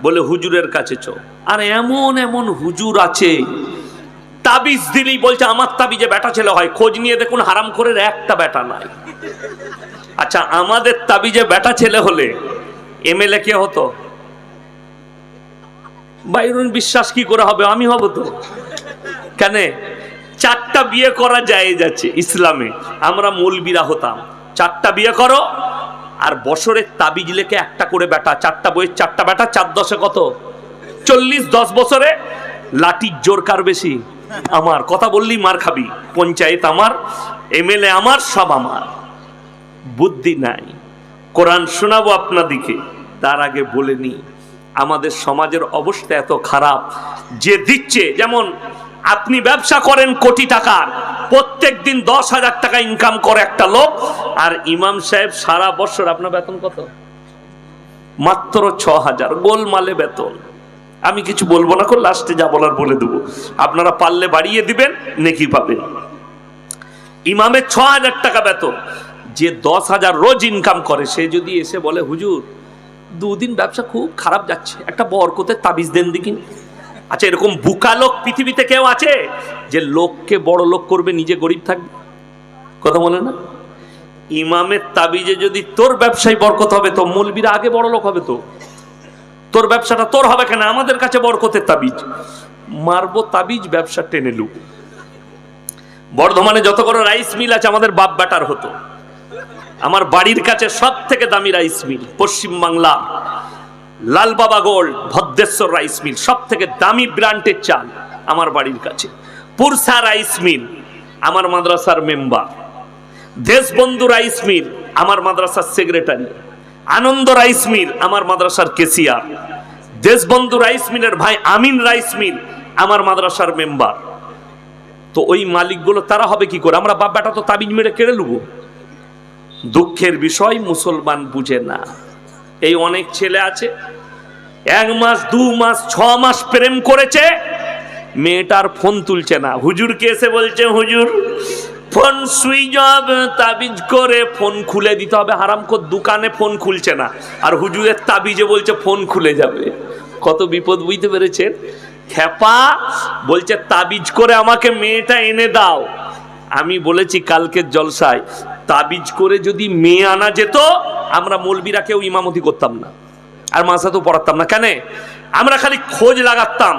বলে হুজুরের কাছে চো। আর এমন এমন হুজুর আছে তাবিজ দিলেই বলছে আমার তাবিজে বেটা ছেলে হয়, খোঁজ নিয়ে দেখুন হারামখোরের একটা বেটা নাই। আচ্ছা আমাদের তাবিজে বেটা ছেলে হলে এমএলএ কে হতো? বাইরুন বিশ্বাস কি করে হবে? আমি হব তো। কেন? 4টা বিয়ে করা যায় যাচ্ছে ইসলামে, আমরা মৌলবীরা হতাম 4টা বিয়ে করো আর বছরের তাবিজ লেখে একটা করে বেটা, 4টা বইয়ের 4টা বেটা, 4 10 কত 40, 10 বছরে লাঠির জোর কার বেশি? আমার। কথা বললি মার খাবি, পঞ্চায়েত আমার, এমএলএ আমার, সব আমার। বুদ্ধি নাই। কোরআন শোনাবো আপনাদিকে, তার আগে বলে নি আমাদের সমাজের অবস্থা এত খারাপ যে দিচ্ছে, যেমন আপনি ব্যবসা করেন কোটি টাকার, প্রত্যেক দিন 10,000 টাকা ইনকাম করে একটা লোক, আর ইমাম সাহেব সারা বছর আপনার বেতন কত? মাত্র 6,000। গোলমালে বেতন। আমি কিছু বলবো না, করে লাস্টে যা বলার বলে দেবো, আপনারা পারলে বাড়িয়ে দিবেন, নেকি পাবেন। ইমামের 6,000 টাকা বেতন, যে 10,000 রোজ ইনকাম করে, সে যদি এসে বলে হুজুর 2 দিন ব্যবসা খুব খারাপ যাচ্ছে, একটা বরকতের তাবিজ দেন দিকিন। আচ্ছা এরকম বুকা লোক পৃথিবীতে কেউ আছে যে লোককে বড় লোক করবে, নিজে গরিব থাকবে? কথা বলে না? ইমামের তাবিজে যদি তোর ব্যবসায় বরকত হবে তো মৌলবীরা আগে বড় লোক হবে। তো তোর ব্যবসাটা তোর হবে কেন? আমাদের কাছে বরকতের তাবিজ মারবো, তাবিজ ব্যবসা টেনে লুক। বর্ধমানে যত বড় রাইস মিল আছে আমাদের বাপ বেটার হতো। আমার বাড়ির কাছে সব থেকে দামি রাইস মিল পশ্চিম বাংলা, লাল বাবা গোল্ড, ভদ্রেশ্বর রাইস মিল, সব থেকে দামি ব্র্যান্ডের চাল আমার বাড়ির কাছে। পুরসা রাইস মিল আমার মাদ্রাসার মেম্বার। দেশবন্ধু রাইস মিল আমার মাদ্রাসার সেক্রেটারি। আনন্দ রাইস মিল আমার মাদ্রাসার কেসিয়ার। দেশবন্ধু রাইস মিলের ভাই আমিন রাইস মিল আমার মাদ্রাসার মেম্বার। তো ওই মালিকগুলো তারা হবে কি করে? আমরা বাপ বেটা তো তাবিজ মেরে কেড়ে নেব। দুঃখের বিষয় মুসলমান বুঝে না। এই অনেক ছেলে আছে 1 মাস 2 মাস 6 মাস প্রেম করেছে, মেয়েটার ফোন তুলছে না, হুজুরকে এসে বলছে হুজুর ফোন সুইচ অফ, তাবিজ করে ফোন খুলে দিতে হবে। হারামখোর দোকানে ফোন খুলছে না, আর হুজুরের তাবিজে বলছে ফোন খুলে যাবে। কত বিপদ, বুঝতে পেরেছেন? খেপা বলছে তাবিজ করে আমাকে মেয়েটা এনে দাও। আমি বলেছি কালকের জলসায়, তাবিজ করে যদি মেয়ে আনা যেত আমরা মৌলবীরা কেউ ইমামতি করতাম না, আর মাসাতেও পড়াতাম না। কেন? আমরা খালি খোঁজ লাগাতাম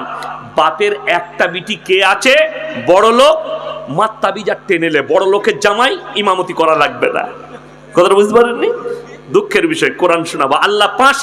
বাপের একটা বিটি কে আছে বড় লোক, মার তাবিজ আর টেনেলে বড় লোকের জামাই, ইমামতি করা লাগবে না। কথাটা বুঝতে পারেননি? দুঃখের বিষয়। কোরআন শোনাবো। আল্লাহ 5